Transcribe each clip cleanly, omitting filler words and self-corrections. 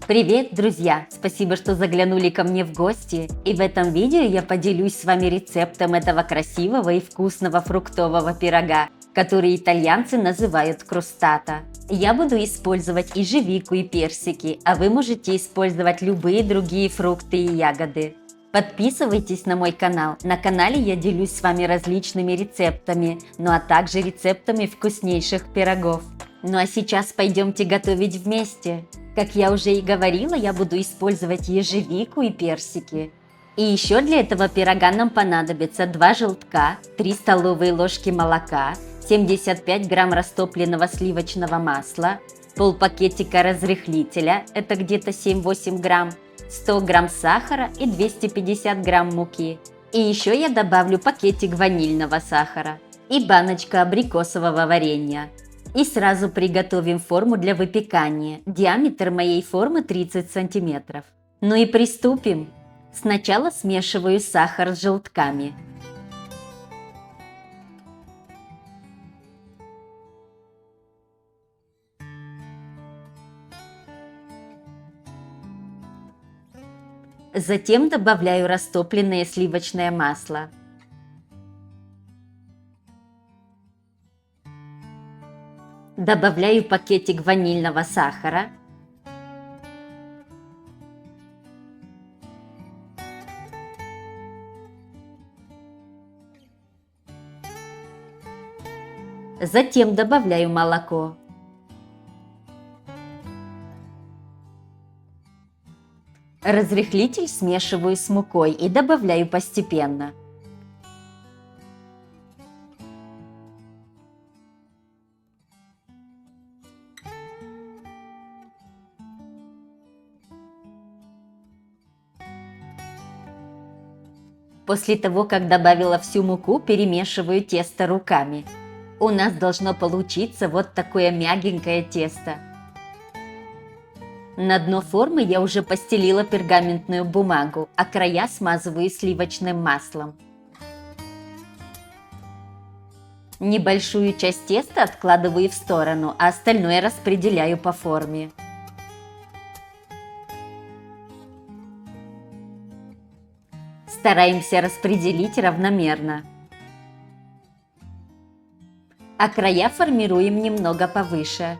Привет, друзья! Спасибо, что заглянули ко мне в гости. И в этом видео я поделюсь с вами рецептом этого красивого и вкусного фруктового пирога, который итальянцы называют кростата. Я буду использовать ежевику и персики, а вы можете использовать любые другие фрукты и ягоды. Подписывайтесь на мой канал. На канале я делюсь с вами различными рецептами, ну а также рецептами вкуснейших пирогов. Ну а сейчас пойдемте готовить вместе. Как я уже и говорила, я буду использовать ежевику и персики. И еще для этого пирога нам понадобится 2 желтка, 3 столовые ложки молока, 75 грамм растопленного сливочного масла, пол-пакетика разрыхлителя, это где-то 7-8 грамм, 100 грамм сахара и 250 грамм муки. И еще я добавлю пакетик ванильного сахара и баночка абрикосового варенья. И сразу приготовим форму для выпекания. Диаметр моей формы 30 сантиметров. Ну и приступим. Сначала смешиваю сахар с желтками. Затем добавляю растопленное сливочное масло. Добавляю пакетик ванильного сахара. Затем добавляю молоко. Разрыхлитель смешиваю с мукой и добавляю постепенно. После того, как добавила всю муку, перемешиваю тесто руками. У нас должно получиться вот такое мягенькое тесто. На дно формы я уже постелила пергаментную бумагу, а края смазываю сливочным маслом. Небольшую часть теста откладываю в сторону, а остальное распределяю по форме. Стараемся распределить равномерно. А края формируем немного повыше.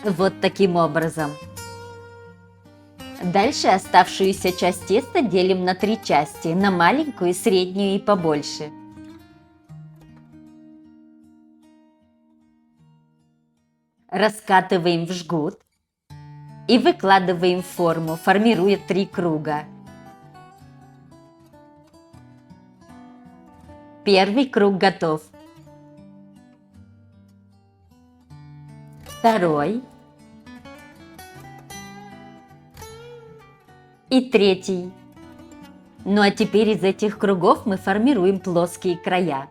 Вот таким образом. Дальше оставшуюся часть теста делим на 3 части, на маленькую, среднюю и побольше. Раскатываем в жгут и выкладываем в форму, формируя 3 круга. Первый круг готов. Второй. И третий. Ну а теперь из этих кругов мы формируем плоские края.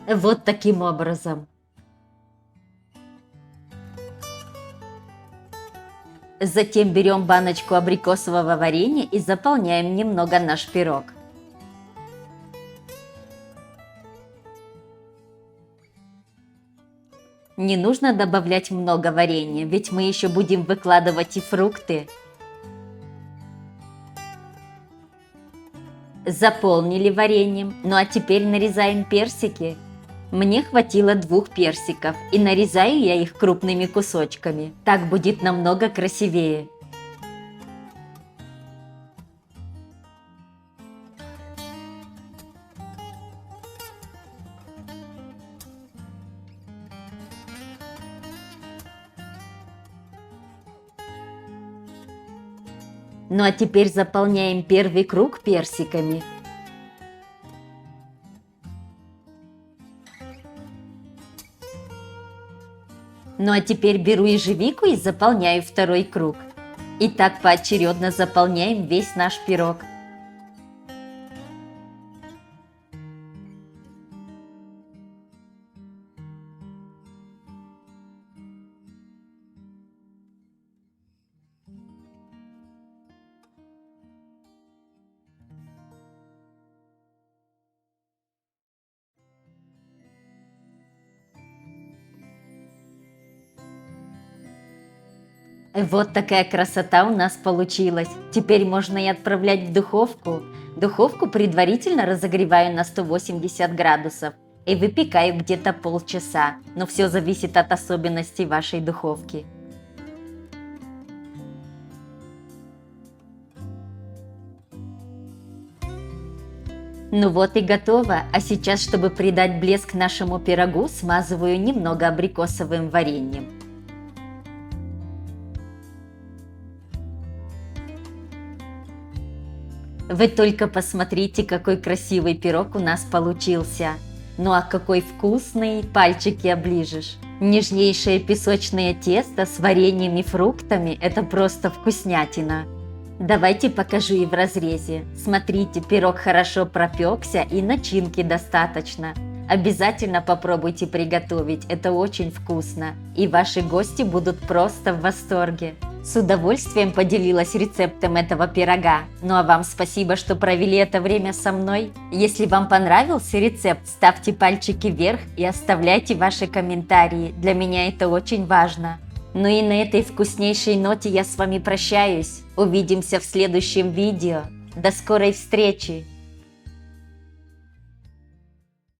Вот таким образом. Затем берем баночку абрикосового варенья и заполняем немного наш пирог. Не нужно добавлять много варенья, ведь мы еще будем выкладывать и фрукты. Заполнили вареньем, ну а теперь нарезаем персики. Мне хватило 2 персиков, и нарезаю я их крупными кусочками. Так будет намного красивее. Ну а теперь заполняем первый круг персиками. Ну а теперь беру ежевику и заполняю второй круг. И так поочередно заполняем весь наш пирог. Вот такая красота у нас получилась. Теперь можно и отправлять в духовку. Духовку предварительно разогреваю на 180 градусов и выпекаю где-то полчаса, но все зависит от особенностей вашей духовки. Ну вот и готово. А сейчас, чтобы придать блеск нашему пирогу, смазываю немного абрикосовым вареньем. Вы только посмотрите, какой красивый пирог у нас получился. Ну а какой вкусный, пальчики оближешь. Нежнейшее песочное тесто с вареньем и фруктами – это просто вкуснятина. Давайте покажу и в разрезе. Смотрите, пирог хорошо пропекся и начинки достаточно. Обязательно попробуйте приготовить, это очень вкусно. И ваши гости будут просто в восторге. С удовольствием поделилась рецептом этого пирога. Ну а вам спасибо, что провели это время со мной. Если вам понравился рецепт, ставьте пальчики вверх и оставляйте ваши комментарии. Для меня это очень важно. Ну и на этой вкуснейшей ноте я с вами прощаюсь. Увидимся в следующем видео. До скорой встречи!